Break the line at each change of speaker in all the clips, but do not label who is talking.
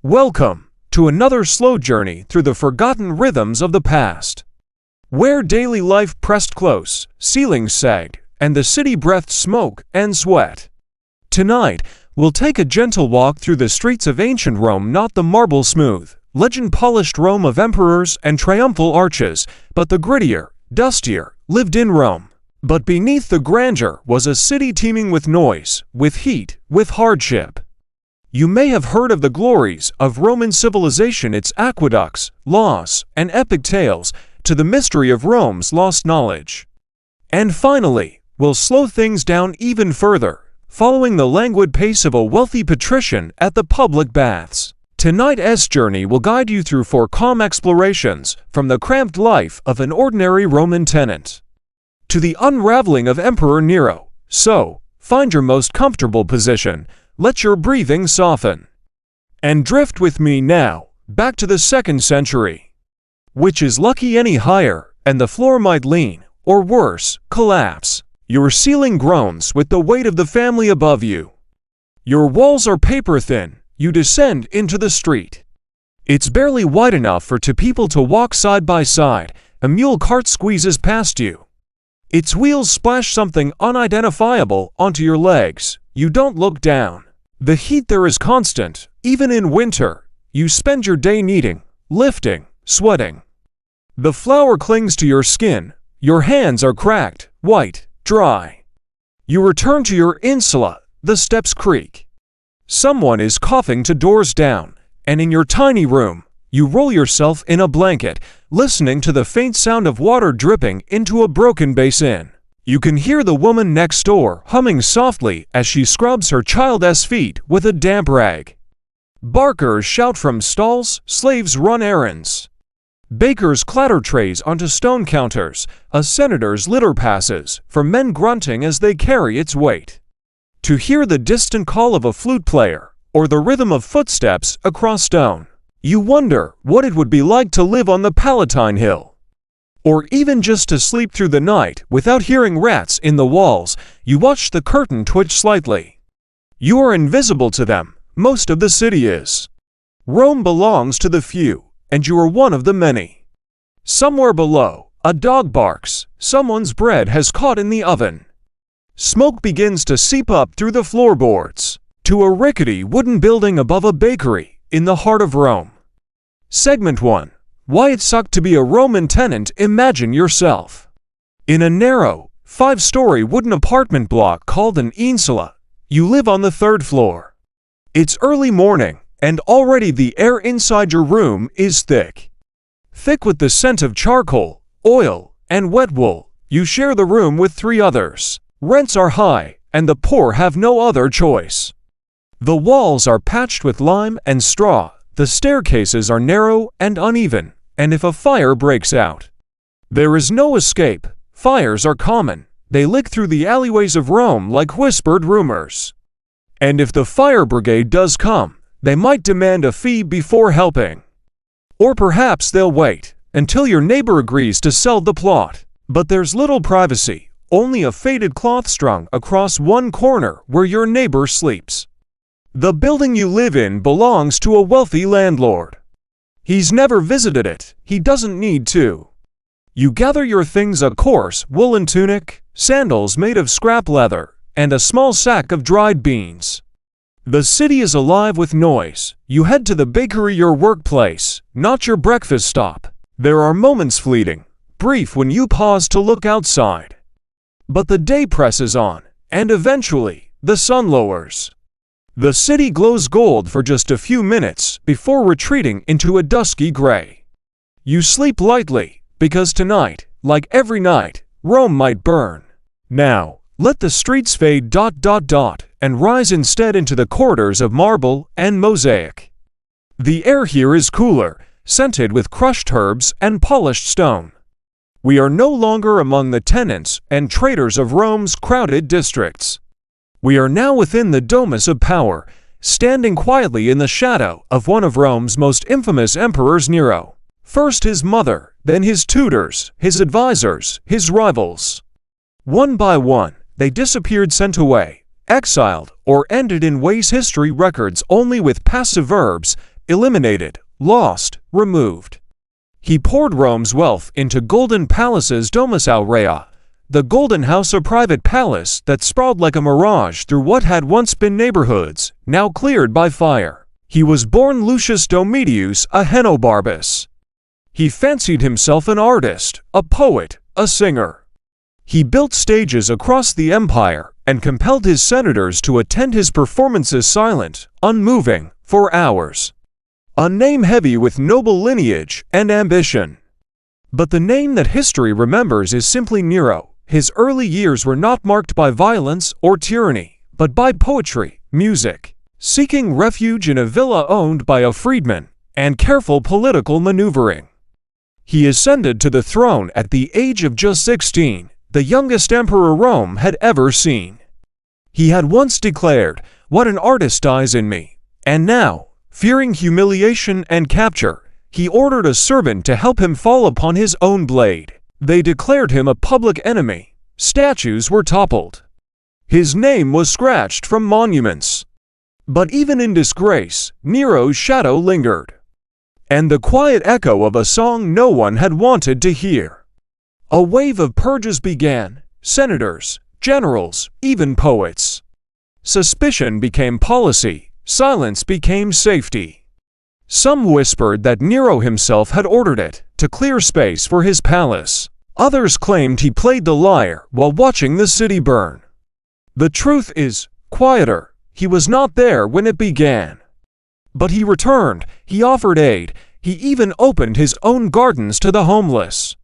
Welcome to another slow journey through the forgotten rhythms of the past, where daily life pressed close, ceilings sagged, and the city breathed smoke and sweat. Tonight, we'll take a gentle walk through the streets of ancient Rome, not the marble-smooth, legend-polished Rome of emperors and triumphal arches, but the grittier, dustier, lived-in Rome. But beneath the grandeur was a city teeming with noise, with heat, with hardship. You may have heard of the glories of Roman civilization, its aqueducts, laws, and epic tales, to the mystery of Rome's lost knowledge. And finally, we'll slow things down even further, following the languid pace of a wealthy patrician at the public baths. Tonight's journey will guide you through 4 calm explorations, from the cramped life of an ordinary Roman tenant to the unraveling of Emperor Nero. So, find your most comfortable position, let your breathing soften, and drift with me now, back to the 2nd century. Which is lucky any higher, and the floor might lean, or worse, collapse. Your ceiling groans with the weight of the family above you. Your walls are paper thin, you descend into the street. It's barely wide enough for 2 people to walk side by side. A mule cart squeezes past you. Its wheels splash something unidentifiable onto your legs. You don't look down. The heat there is constant, even in winter. You spend your day kneading, lifting, sweating. The flour clings to your skin. Your hands are cracked, white, dry. You return to your insula. The steps creak. Someone is coughing 2 doors down, and in your tiny room, you roll yourself in a blanket, listening to the faint sound of water dripping into a broken basin. You can hear the woman next door humming softly as she scrubs her child's feet with a damp rag. Barkers shout from stalls, slaves run errands. Bakers clatter trays onto stone counters, a senator's litter passes, from men grunting as they carry its weight. To hear the distant call of a flute player, or the rhythm of footsteps across stone, you wonder what it would be like to live on the Palatine Hill. Or even just to sleep through the night without hearing rats in the walls. You watch the curtain twitch slightly. You are invisible to them, most of the city is. Rome belongs to the few, and you are one of the many. Somewhere below, a dog barks, someone's bread has caught in the oven. Smoke begins to seep up through the floorboards, to a rickety wooden building above a bakery, in the heart of Rome. Segment 1. Why it sucked to be a Roman tenant. Imagine yourself in a narrow, 5-story wooden apartment block called an insula. You live on the 3rd floor. It's early morning, and already the air inside your room is thick. Thick with the scent of charcoal, oil, and wet wool. You share the room with 3 others. Rents are high, and the poor have no other choice. The walls are patched with lime and straw. The staircases are narrow and uneven, and if a fire breaks out, there is no escape. Fires are common. They lick through the alleyways of Rome like whispered rumors. And if the fire brigade does come, they might demand a fee before helping. Or perhaps they'll wait until your neighbor agrees to sell the plot. But there's little privacy, only a faded cloth strung across one corner where your neighbor sleeps. The building you live in belongs to a wealthy landlord. He's never visited it. He doesn't need to. You gather your things: a coarse woolen tunic, sandals made of scrap leather, and a small sack of dried beans. The city is alive with noise. You head to the bakery, your workplace, not your breakfast stop. There are moments, fleeting, brief, when you pause to look outside. But the day presses on, and eventually, the sun lowers. The city glows gold for just a few minutes before retreating into a dusky gray. You sleep lightly, because tonight, like every night, Rome might burn. Now, let the streets fade ... and rise instead into the corridors of marble and mosaic. The air here is cooler, scented with crushed herbs and polished stone. We are no longer among the tenants and traders of Rome's crowded districts. We are now within the domus of power, standing quietly in the shadow of one of Rome's most infamous emperors, Nero. First his mother, then his tutors, his advisors, his rivals. One by one, they disappeared, sent away, exiled, or ended in ways history records only with passive verbs, eliminated, lost, removed. He poured Rome's wealth into golden palaces domus aurea, the golden house, a private palace that sprawled like a mirage through what had once been neighborhoods, now cleared by fire. He was born Lucius Domitius Ahenobarbus. He fancied himself an artist, a poet, a singer. He built stages across the empire and compelled his senators to attend his performances silent, unmoving, for hours. A name heavy with noble lineage and ambition. But the name that history remembers is simply Nero. His early years were not marked by violence or tyranny, but by poetry, music, seeking refuge in a villa owned by a freedman, and careful political maneuvering. He ascended to the throne at the age of just 16, the youngest emperor Rome had ever seen. He had once declared, "What an artist dies in me," and now, fearing humiliation and capture, he ordered a servant to help him fall upon his own blade. They declared him a public enemy. Statues were toppled. His name was scratched from monuments. But even in disgrace, Nero's shadow lingered. And the quiet echo of a song no one had wanted to hear. A wave of purges began, senators, generals, even poets. Suspicion became policy, silence became safety. Some whispered that Nero himself had ordered it, to clear space for his palace. Others claimed he played the lyre while watching the city burn. The truth is, quieter, he was not there when it began. But he returned, he offered aid, he even opened his own gardens to the homeless.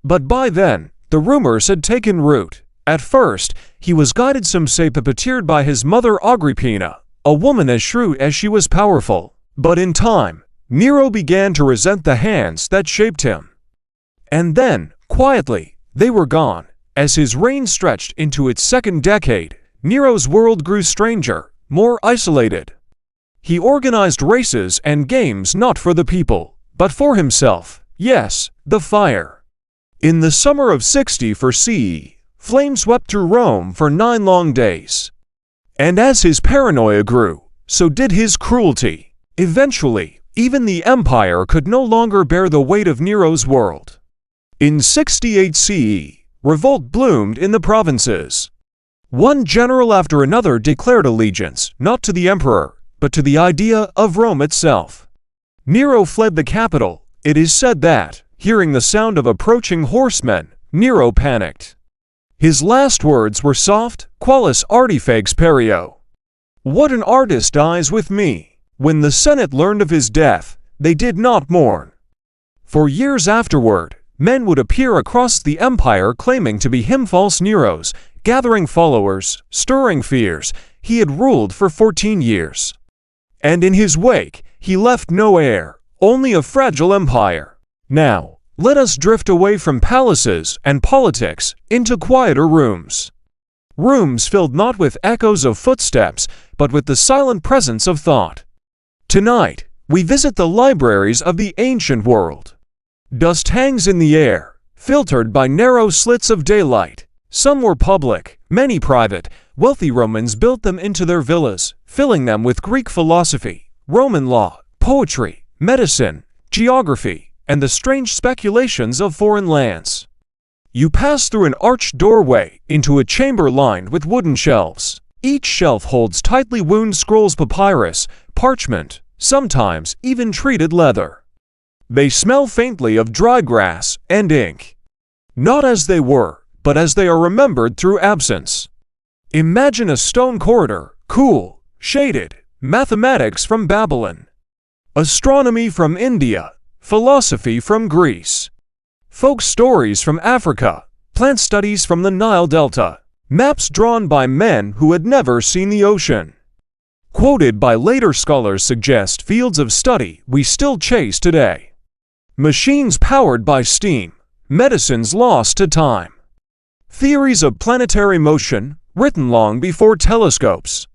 But by then, the rumors had taken root. At first, he was guided, some say puppeteered, by his mother Agrippina, a woman as shrewd as she was powerful. But in time, Nero began to resent the hands that shaped him. And then, quietly, they were gone. As his reign stretched into its second decade, Nero's world grew stranger, more isolated. He organized races and games not for the people, but for himself, yes, the fire. In the summer of 64 CE, flames swept through Rome for 9 long days. And as his paranoia grew, so did his cruelty. Eventually, even the empire could no longer bear the weight of Nero's world. In 68 CE, revolt bloomed in the provinces. One general after another declared allegiance, not to the emperor, but to the idea of Rome itself. Nero fled the capital. It is said that, hearing the sound of approaching horsemen, Nero panicked. His last words were soft, qualis artifax perio. What an artist dies with me. When the Senate learned of his death, they did not mourn. For years afterward, men would appear across the empire claiming to be him, false Neros, gathering followers, stirring fears. He had ruled for 14 years. And in his wake, he left no heir, only a fragile empire. Now, let us drift away from palaces and politics into quieter rooms. Rooms filled not with echoes of footsteps, but with the silent presence of thought. Tonight, we visit the libraries of the ancient world. Dust hangs in the air, filtered by narrow slits of daylight. Some were public, many private. Wealthy Romans built them into their villas, filling them with Greek philosophy, Roman law, poetry, medicine, geography, and the strange speculations of foreign lands. You pass through an arched doorway into a chamber lined with wooden shelves. Each shelf holds tightly wound scrolls, papyrus, parchment, sometimes even treated leather. They smell faintly of dry grass and ink. Not as they were, but as they are remembered through absence. Imagine a stone corridor, cool, shaded, mathematics from Babylon, astronomy from India, philosophy from Greece, folk stories from Africa, plant studies from the Nile Delta, maps drawn by men who had never seen the ocean. Quoted by later scholars suggest fields of study we still chase today. Machines powered by steam, medicines lost to time. Theories of planetary motion, written long before telescopes.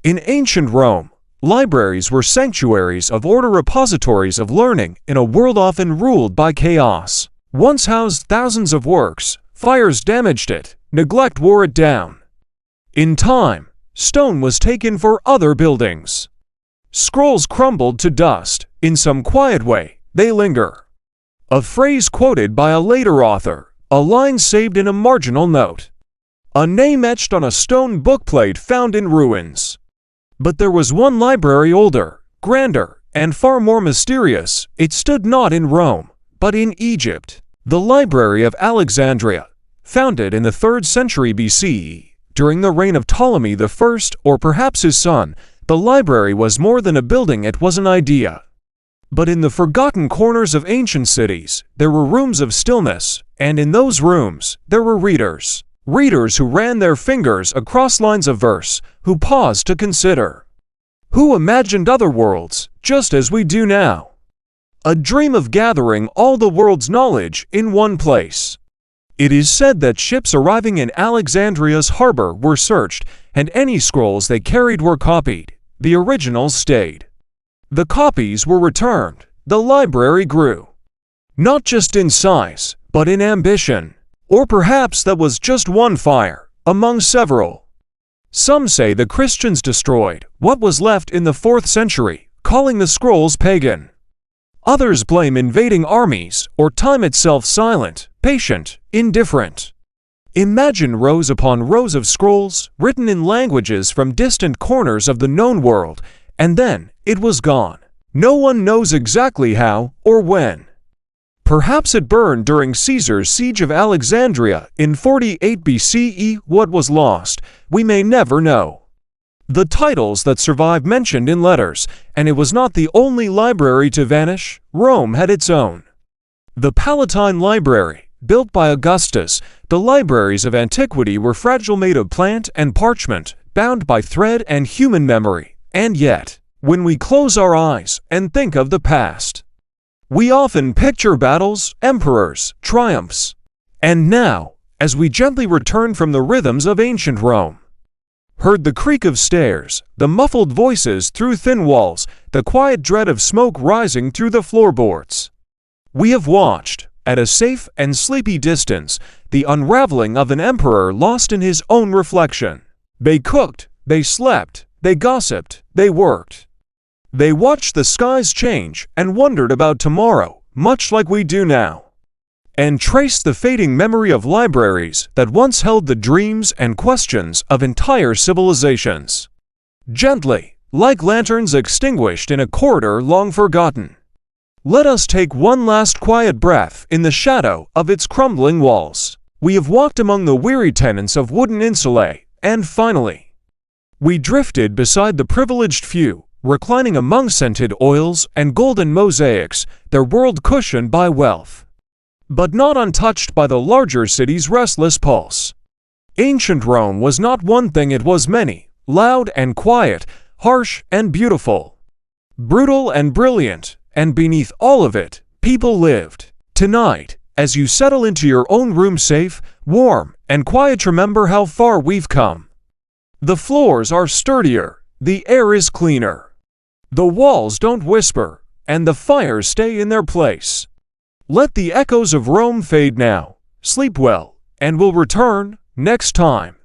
In ancient Rome, libraries were sanctuaries of order, repositories of learning in a world often ruled by chaos. Once housed thousands of works, fires damaged it, neglect wore it down. In time, stone was taken for other buildings. Scrolls crumbled to dust. In some quiet way, they linger. A phrase quoted by a later author, a line saved in a marginal note, a name etched on a stone bookplate found in ruins. But there was one library older, grander, and far more mysterious. It stood not in Rome, but in Egypt. The Library of Alexandria, founded in the 3rd century BCE, during the reign of Ptolemy I, or perhaps his son, the library was more than a building, it was an idea. But in the forgotten corners of ancient cities, there were rooms of stillness, and in those rooms, there were readers. Readers who ran their fingers across lines of verse, who paused to consider, who imagined other worlds, just as we do now. A dream of gathering all the world's knowledge in one place. It is said that ships arriving in Alexandria's harbor were searched, and any scrolls they carried were copied. The originals stayed. The copies were returned. The library grew. Not just in size, but in ambition. Or perhaps that was just one fire, among several. Some say the Christians destroyed what was left in the 4th century, calling the scrolls pagan. Others blame invading armies, or time itself silent, patient, indifferent. Imagine rows upon rows of scrolls, written in languages from distant corners of the known world, and then it was gone. No one knows exactly how or when. Perhaps it burned during Caesar's siege of Alexandria in 48 BCE. What was lost, we may never know. The titles that survive mentioned in letters, and it was not the only library to vanish. Rome had its own. The Palatine Library, built by Augustus. The libraries of antiquity were fragile, made of plant and parchment, bound by thread and human memory. And yet, when we close our eyes and think of the past, we often picture battles, emperors, triumphs. And now, as we gently return from the rhythms of ancient Rome, heard the creak of stairs, the muffled voices through thin walls, the quiet dread of smoke rising through the floorboards, we have watched, at a safe and sleepy distance, the unraveling of an emperor lost in his own reflection. They cooked, they slept, they gossiped, they worked. They watched the skies change and wondered about tomorrow, much like we do now. And traced the fading memory of libraries that once held the dreams and questions of entire civilizations. Gently, like lanterns extinguished in a corridor long forgotten. Let us take one last quiet breath in the shadow of its crumbling walls. We have walked among the weary tenants of wooden insulae, and finally, we drifted beside the privileged few, reclining among scented oils and golden mosaics, their world cushioned by wealth, but not untouched by the larger city's restless pulse. Ancient Rome was not one thing, it was many, loud and quiet, harsh and beautiful, brutal and brilliant, and beneath all of it, people lived. Tonight, as you settle into your own room safe, warm, and quiet, remember how far we've come. The floors are sturdier, the air is cleaner. The walls don't whisper, and the fires stay in their place. Let the echoes of Rome fade now. Sleep well, and we'll return next time.